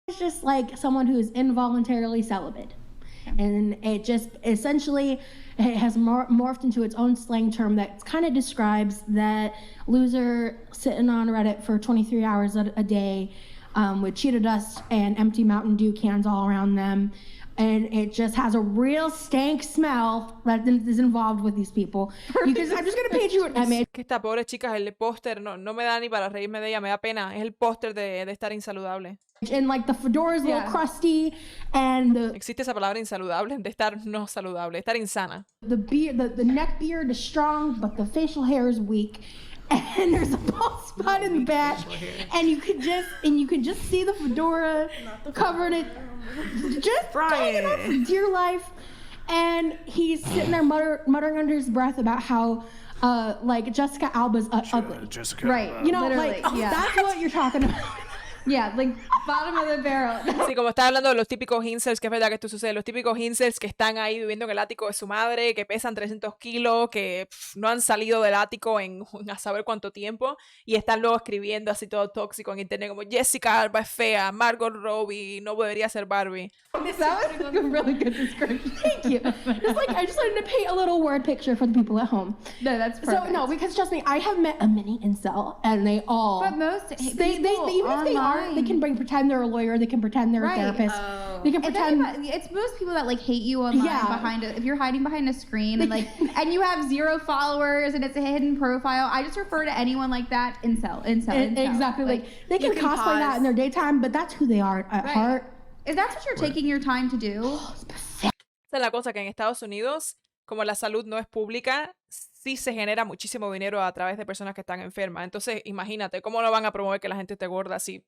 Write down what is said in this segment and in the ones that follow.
It's just like someone who's involuntarily celibate. And it just essentially it has morphed into its own slang term that kind of describes that loser sitting on Reddit for 23 hours a day with Cheeto dust and empty Mountain Dew cans all around them. And it just has a real stank smell that is involved with these people. I'm just going to paint you an image. Que esta pobre chica, el póster, no me da ni para reírme de ella, me da pena. Es el póster de estar insaludable. And like the fedora's a little crusty, and existe esa palabra insaludable, de estar no saludable, estar insana. The neck beard is strong, but the facial hair is weak. And there's a bald spot in the back, and you could just see the fedora covered it, just hanging on for dear life. And he's sitting there muttering under his breath about how like Jessica Alba's ugly. Jessica, right? You know, literally, like that's what you're talking about. Yeah, like bottom of the barrel. Sí, como estás hablando de los típicos incels, que es verdad que esto sucede, los típicos incels que están ahí viviendo en el ático de su madre, que pesan 300 kilos, que no han salido del ático en a saber cuánto tiempo, y están luego escribiendo así todo tóxico en internet, como Jessica Alba es fea, Margot Robbie no debería ser Barbie. That was a really good description. Thank you. I just wanted to paint a little word picture for the people at home. No, that's perfect. So no, because trust me, I have met a mini incel, and they all. But most they even if they aren't, they can pretend they're a lawyer, they can pretend they're a therapist. They can pretend. It's most people that like hate you online behind if you're hiding behind a screen and like and you have 0 followers and it's a hidden profile. I just refer to anyone like that incel. Exactly. Like they can cosplay that in their daytime, but that's who they are at heart. If that's what you're taking your time to do. Esa es la cosa, que en Estados Unidos, como la salud no es pública, sí se genera muchísimo dinero a través de personas que están enfermas. Entonces, imagínate, ¿cómo no van a promover que la gente esté gorda si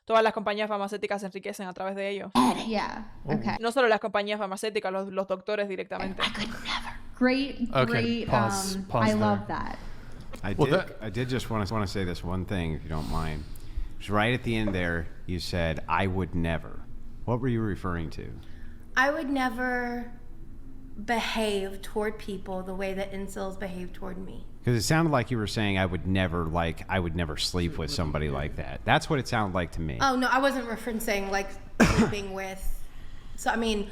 todas las compañías farmacéuticas se enriquecen a través de ello? Yeah, okay. No solo las compañías farmacéuticas, los doctores directamente. I could never. Great. Pause I there. love that. I did just want to say this one thing, if you don't mind. Just right at the end there, you said, I would never. What were you referring to? I would never behave toward people the way that incels behave toward me. Because it sounded like you were saying I would never sleep with somebody like that. That's what it sounded like to me. Oh no, I wasn't referencing like sleeping with. So I mean,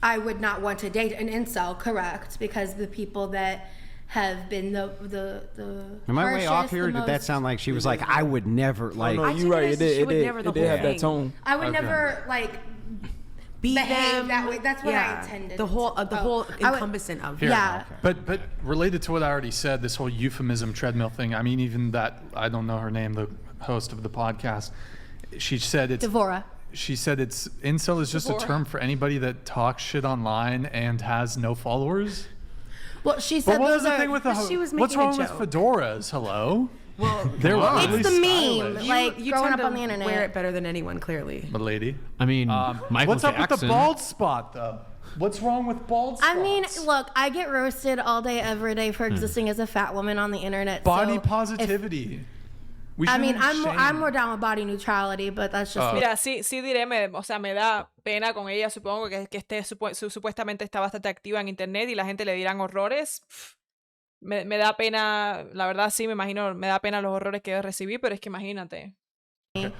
I would not want to date an incel, correct? Because the people that have been the Am I way off harshest, here? Or did that sound like she was like, I would never like? No, you're right. It did have that tone. I would never like Be behave them, that way. That's what I intended. The whole encompassing of yeah. Okay. But related to what I already said, this whole euphemism treadmill thing. I mean, even that, I don't know her name, the host of the podcast. She said it's Devora. She said it's incel is just a term for anybody that talks shit online and has no followers. Well, she said but what those was the are. thing with the she was what's making a wrong with joke. fedoras? Hello. Well, they're really it's the meme. stylish. Like you growing tend up to on the internet. wear it better than anyone, clearly. My lady. I mean, Michael what's up Jackson. with the bald spot, though? What's wrong with bald spots? I mean, look, I get roasted all day, every day for existing as a fat woman on the internet. Body so positivity. I mean, I'm more down with body neutrality, but that's just me. Mira, sí diré, o sea, me da pena con ella, supongo que esté supuestamente está bastante activa en internet y la gente le dirán horrores. Me da pena, la verdad sí, me imagino, me da pena los horrores que recibí, pero es que imagínate. Okay.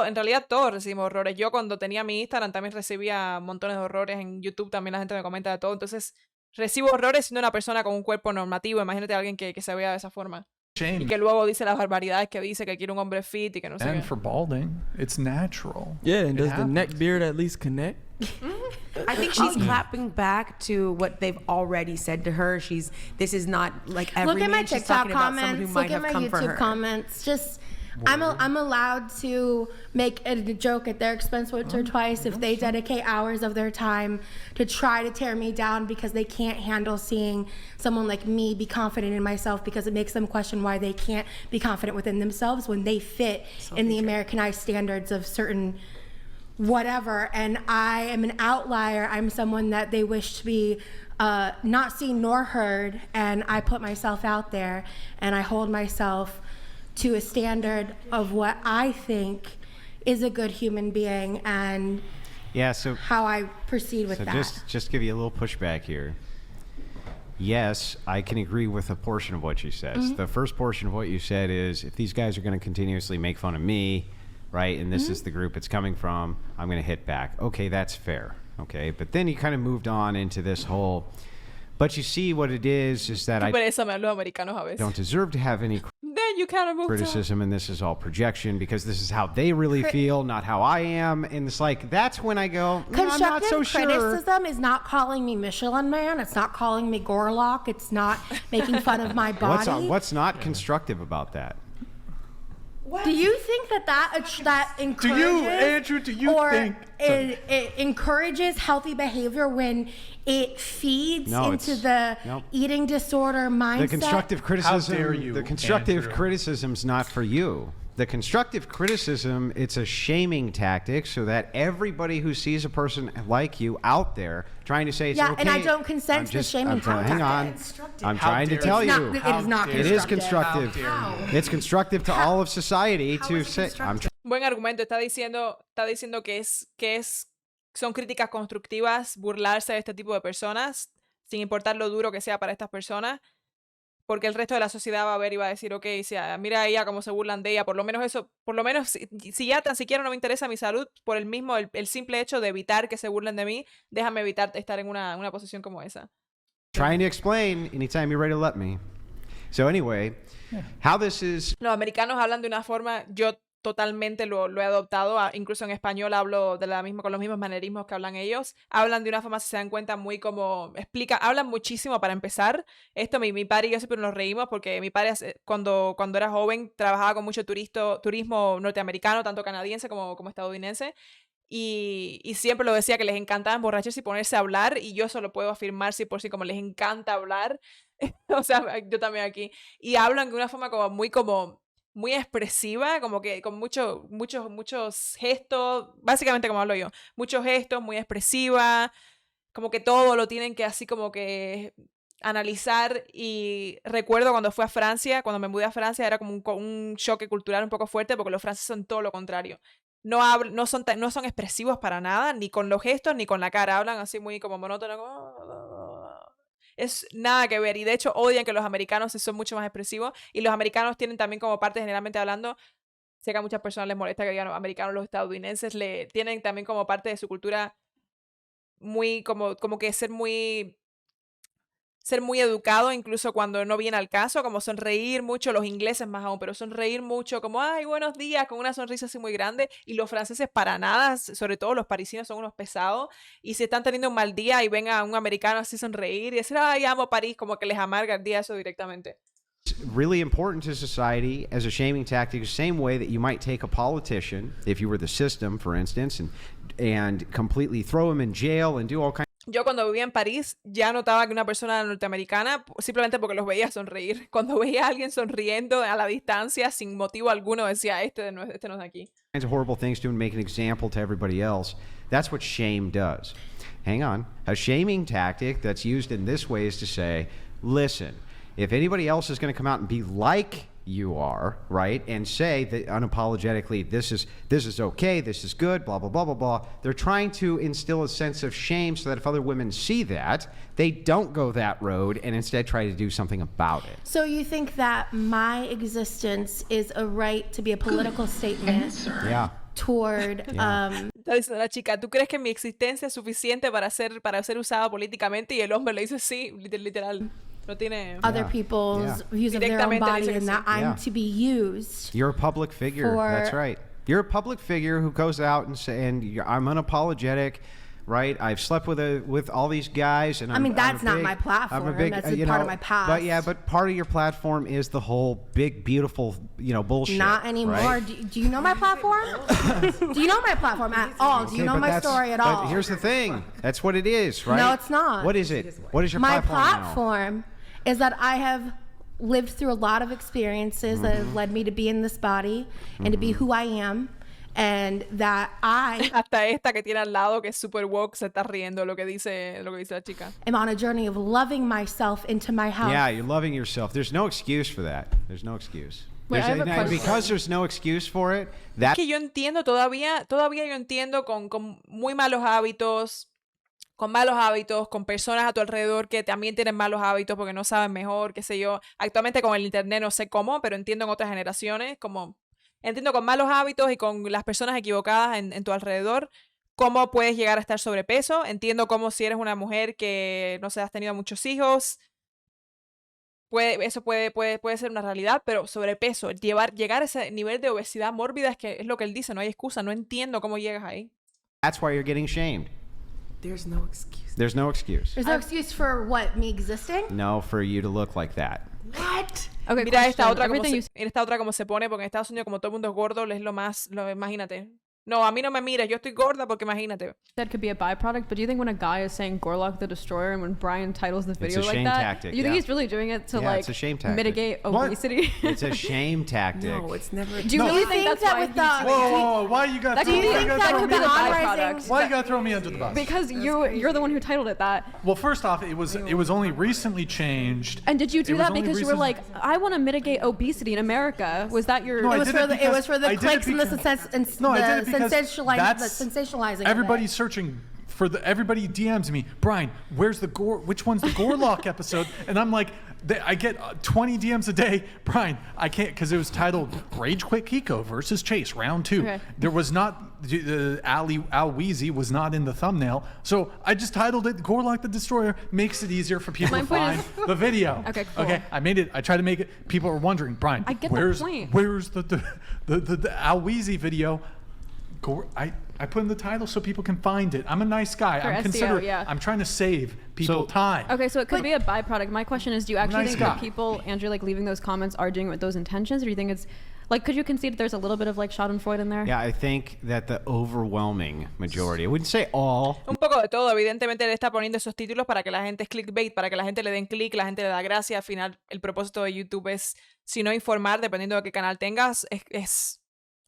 En realidad todos recibimos horrores. Yo cuando tenía mi Instagram también recibía montones de horrores. En YouTube también la gente me comenta de todo. Entonces recibo horrores siendo una persona con un cuerpo normativo. Imagínate a alguien que se vea de esa forma. Shame. Y que luego dice las barbaridades que dice, que quiere un hombre fit y que no sé And qué. for balding, it's natural. Yeah, and does the neck beard at least connect? I think she's clapping back to what they've already said to her. This is not like every Look at my man. She's TikTok talking about someone who comments. might Look at have my come for YouTube her. comments. Just, I'm allowed to make a joke at their expense once or twice if they dedicate hours of their time to try to tear me down because they can't handle seeing someone like me be confident in myself, because it makes them question why they can't be confident within themselves when they fit in the Americanized standards of certain whatever. And I am an outlier. I'm someone that they wish to be not seen nor heard, and I put myself out there and I hold myself to a standard of what I think is a good human being and how I proceed with that. Just give you a little pushback here. Yes, I can agree with a portion of what she says. The first portion of what you said is, if these guys are going to continuously make fun of me, right? And this is the group it's coming from. I'm going to hit back. Okay, that's fair. Okay, but then you kind of moved on into this whole. But you see what it is that I Pero eso me los americanos a veces. don't deserve to have any Then you kind of moved on. criticism, and this is all projection because this is how they really feel, not how I am. And it's like, that's when I go, I'm not so Constructive sure. criticism is not calling me Michelin Man. It's not calling me Gorlock. It's not making fun of my body. What's not constructive about that? Do you think that encourages? do you or think? it encourages healthy behavior when it feeds No, into it's- the nope. eating disorder mindset? The constructive criticism. dare you, the constructive Andrew. criticism's not for you. The constructive criticism, it's a shaming tactic so that everybody who sees a person like you out there trying to say it's Yeah, okay. and I don't consent to the shaming Hang on. I'm trying to dare tell you. you. It is not It is constructive. How It's constructive to all of society How to is it say. constructive? Buen argumento. Está diciendo son críticas constructivas burlarse de este tipo de personas, sin importar lo duro que sea para estas personas, porque el resto de la sociedad va a ver y va a decir, ok, mira a ella cómo se burlan de ella, por lo menos eso, por lo menos si ya tan siquiera no me interesa mi salud, por el simple hecho de evitar que se burlen de mí, déjame evitar estar en una posición como esa. Trying to explain anytime you're ready to let me. So anyway, how this is. Los americanos hablan de una forma, yo totalmente lo he adoptado, incluso en español hablo con los mismos manerismos que hablan ellos, hablan de una forma, si se dan cuenta, muy como, hablan muchísimo para empezar. Esto mi padre y yo siempre nos reímos porque mi padre cuando era joven trabajaba con mucho turismo norteamericano, tanto canadiense como estadounidense, y siempre lo decía que les encantaba emborracharse y ponerse a hablar, y yo eso lo puedo afirmar sí por sí, como les encanta hablar, o sea, yo también aquí, y hablan de una forma como muy expresiva, como que con muchos gestos, básicamente como hablo yo, muchos gestos, muy expresiva, como que todo lo tienen que así como que analizar. Y recuerdo cuando me mudé a Francia, era como un choque cultural un poco fuerte, porque los franceses son todo lo contrario. No son expresivos para nada, ni con los gestos, ni con la cara, hablan así muy como monótono, es nada que ver, y de hecho odian que los americanos son mucho más expresivos, y los americanos tienen también como parte, generalmente hablando, sé que a muchas personas les molesta que digan los americanos, los estadounidenses tienen también como parte de su cultura muy como que ser muy educado, incluso cuando no viene al caso, como sonreír mucho, los ingleses más aún, pero sonreír mucho, como ay, buenos días, con una sonrisa así muy grande, y los franceses para nada, sobre todo los parisinos son unos pesados, y si están teniendo un mal día y ven a un americano así sonreír y decir, ay, amo París, como que les amarga el día eso directamente. Really important to society as a shaming tactic, the same way that you might take a politician, if you were the system, for instance, and completely throw him in jail and do all kinds. Yo cuando vivía en París ya notaba que una persona norteamericana, simplemente porque los veía sonreír, cuando veía a alguien sonriendo a la distancia sin motivo alguno, decía, este no es de aquí. Kinds of horrible things to and make an example to everybody else. That's what shame does. Hang on. A shaming tactic that's used in this way is to say, listen, if anybody else is going to come out and be like you are, right, and say that unapologetically, this is okay, this is good, blah, blah, blah, blah, blah, they're trying to instill a sense of shame so that if other women see that, they don't go that road and instead try to do something about it. So you think that my existence is a right to be a political statement Yeah. toward Está diciendo la chica, ¿tú crees que mi existencia es suficiente para ser usada políticamente? Y el hombre le dice sí, literal. No tiene... other people's views of their own Directamente body dice que and that sí. I'm to be used? You're a public figure. That's right. You're a public figure who goes out and say, I'm unapologetic, right? I've slept with all these guys, and that's not my platform. That's a part of my past. But part of your platform is the whole big, beautiful, bullshit. Not anymore. Right? Do you know my platform? Do you know my platform at all? Do you know my story at all? But here's the thing. That's what it is, right? No, it's not. What is it? What is your My platform now? platform is that I have lived through a lot of experiences that have led me to be in this body and to be who I am, and that I Hasta esta que tiene al lado, que es super woke, se está riendo lo que dice la chica. am on a journey of loving myself into my health. Yeah, you're loving yourself. There's no excuse for that. There's no excuse. Wait, I have a question. Because there's no excuse for it, Es que yo entiendo todavía yo entiendo con muy malos hábitos, con personas a tu alrededor que también tienen malos hábitos porque no saben mejor, qué sé yo. Actualmente con el internet no sé cómo, pero entiendo en otras generaciones, como entiendo con malos hábitos y con las personas equivocadas en tu alrededor, cómo puedes llegar a estar sobrepeso. Entiendo cómo si eres una mujer que, no sé, has tenido muchos hijos, eso puede ser una realidad, pero sobrepeso, llegar a ese nivel de obesidad mórbida es lo que él dice, no hay excusa, no entiendo cómo llegas ahí. That's why you're getting shamed. There's no excuse. There's no excuse. There's no excuse for what, me existing? No, for you to look like that. What? Okay, Mira esta otra, Everything esta otra como se pone, porque en Estados Unidos como todo el mundo es gordo, es imagínate. No, a mí no me mires, yo estoy gorda porque imagínate. that could be a byproduct, but do you think when a guy is saying Gorlock the Destroyer and when Brian titles the video a like shame that, tactic, do you think yeah. he's really doing it to Yeah, like it's a shame tactic. mitigate What? obesity? It's a shame tactic. No, it's never. Do you No. really Do you think that's that why with he's the- doing it? Whoa, why you got That throw, could be- why you gotta that throw could me be the under byproduct. Why you gotta throw me under the bus? Because you're the one who titled it that. Well, first off, it was only recently changed. And did you do It was that only because you were like, recent- I want to mitigate obesity in America? Was that your? No, I It was did for it the because- I did it clicks and the because- No, I did it because that's- sensationalizing. Everybody's searching for everybody DMs me, Brian, which one's the Gorlock episode? And I'm like, I get 20 DMs a day. Brian, I can't, because it was titled Rage Quit Kiko versus Chase, round 2. Okay. There was not, Al Weezy was not in the thumbnail. So I just titled it Gorlock the Destroyer, makes it easier for people My to point find the video. Okay, cool. Okay, I made it, I tried to make it, people are wondering, Brian, I get the where's point. the Al Weezy video? I put in the title so people can find it. I'm a nice guy. For I'm SEO, considerate. yeah. I'm trying to save people time. Okay, so it could be a byproduct. My question is, do you actually Nice think guy. that people, Andrew, like leaving those comments are doing it with those intentions, or do you think it's like, could you concede that there's a little bit of like Schadenfreude in there? Yeah, I think that the overwhelming majority, I wouldn't say all. Un poco de todo, evidentemente él está poniendo esos títulos para que la gente es clickbait, para que la gente le den click, la gente le da gracia. Al final, el propósito de YouTube es, si no informar, dependiendo de qué canal tengas, es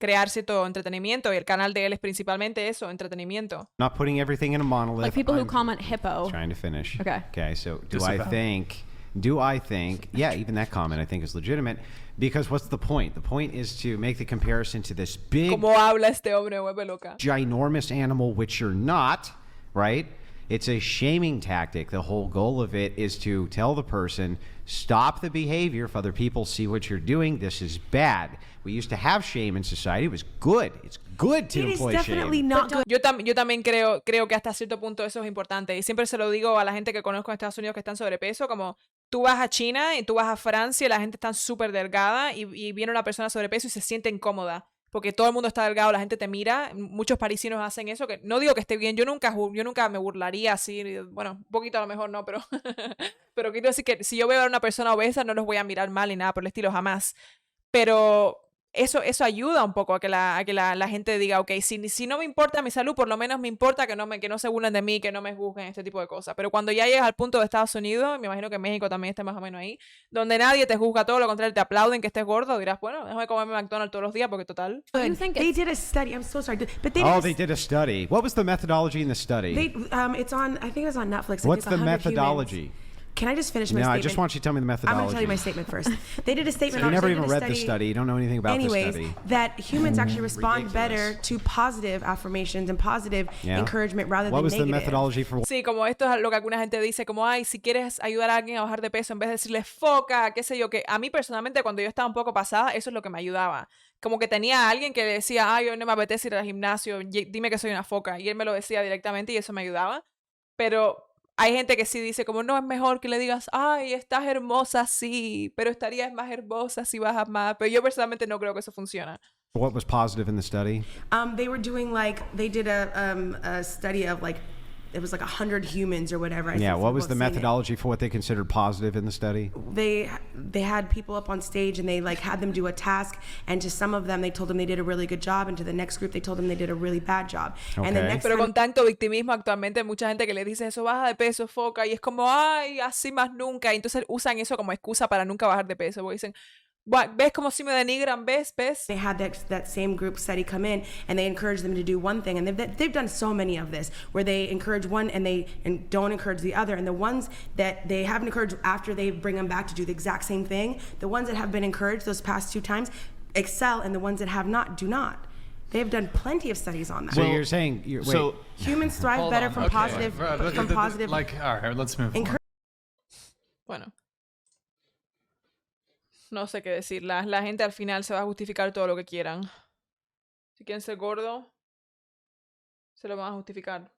crear cierto entretenimiento, y el canal de él es principalmente eso, entretenimiento. Not putting everything in a monolith. Like people who I'm comment hippo. trying to finish. Okay. Okay, so do Disavow. I think, yeah, even that comment I think is legitimate, because what's the point? The point is to make the comparison to this big, ¿Cómo habla este hombre? Me vuelve loca. ginormous animal, which you're not, right? It's a shaming tactic. The whole goal of it is to tell the person, stop the behavior. If other people see what you're doing, this is bad. We used to have shame in society. It was good. It's good to It is employ definitely shame. not good. Yo también creo que hasta cierto punto eso es importante. Y siempre se lo digo a la gente que conozco en Estados Unidos que están sobrepeso, como tú vas a China y tú vas a Francia y la gente está súper delgada y viene una persona sobrepeso y se siente incómoda. Porque todo el mundo está delgado, la gente te mira. Muchos parisinos hacen eso, que no digo que esté bien. Yo nunca me burlaría así. Bueno, un poquito a lo mejor no, pero pero quiero decir que si yo veo a una persona obesa no los voy a mirar mal ni nada por el estilo, jamás. Pero eso ayuda un poco a que la gente diga, ok, si no me importa mi salud, por lo menos me importa que no se burlen de mí, que no me juzguen, este tipo de cosas. Pero cuando ya llegas al punto de Estados Unidos, me imagino que México también está más o menos ahí, donde nadie te juzga, todo lo contrario, te aplauden que estés gordo, dirás, bueno, déjame comerme McDonald's todos los días porque total. Do you think They it's, did a study. I'm so sorry, but they Oh, did. they did a study. What was the methodology in the study? It's on. I think it was on Netflix. I think What's it's the 100 methodology? Humans. Can I just finish my No, statement? I just want you to tell me the I'm methodology. going to tell you my statement first. They did a statement You on never they did even a read the study. You don't know anything about Anyways, the study. that humans actually respond better to positive affirmations and positive Yeah. encouragement rather What than was the negative. methodology for Sí, como esto es lo que alguna gente dice, como, ay, si quieres ayudar a alguien a bajar de peso, en vez de decirle foca, qué sé yo, que a mí personalmente cuando yo estaba un poco pasada, eso es lo que me ayudaba. Como que tenía a alguien que le decía, ay, hoy no me apetece ir al gimnasio, dime que soy una foca. Y él me lo decía directamente y eso me ayudaba. Pero hay gente que sí dice como, no, es mejor que le digas, ay, estás hermosa, sí, pero estarías más hermosa si bajas más. Pero yo personalmente no creo que eso funciona. what was positive in the study? They were doing they did a study of it was 100 humans or whatever. I Yeah, think what some was the people have seen it. methodology for what they considered positive in the study? They had people up on stage and they had them do a task, and to some of them they told them they did a really good job, and to the next group they told them they did a really bad job. And the Okay. next Pero time con tanto victimismo actualmente hay mucha gente que le dice eso, baja de peso, foca, y es como, ay, así más nunca. Y entonces usan eso como excusa para nunca bajar de peso, porque dicen, ¿ves como si me denigran? ¿Ves? they had that same group study come in and they encouraged them to do one thing, and they've done so many of this where they encourage one and don't encourage the other, and the ones that they haven't encouraged after they bring them back to do the exact same thing, the ones that have been encouraged those past 2 times excel, and the ones that have not do not. They've done plenty of studies on that. So you're saying, wait, Humans thrive Hold better on, from okay. positive from positive Like, all right, let's move on. Bueno. no sé qué decir. La gente al final se va a justificar todo lo que quieran. Si quieren ser gordo, se lo van a justificar.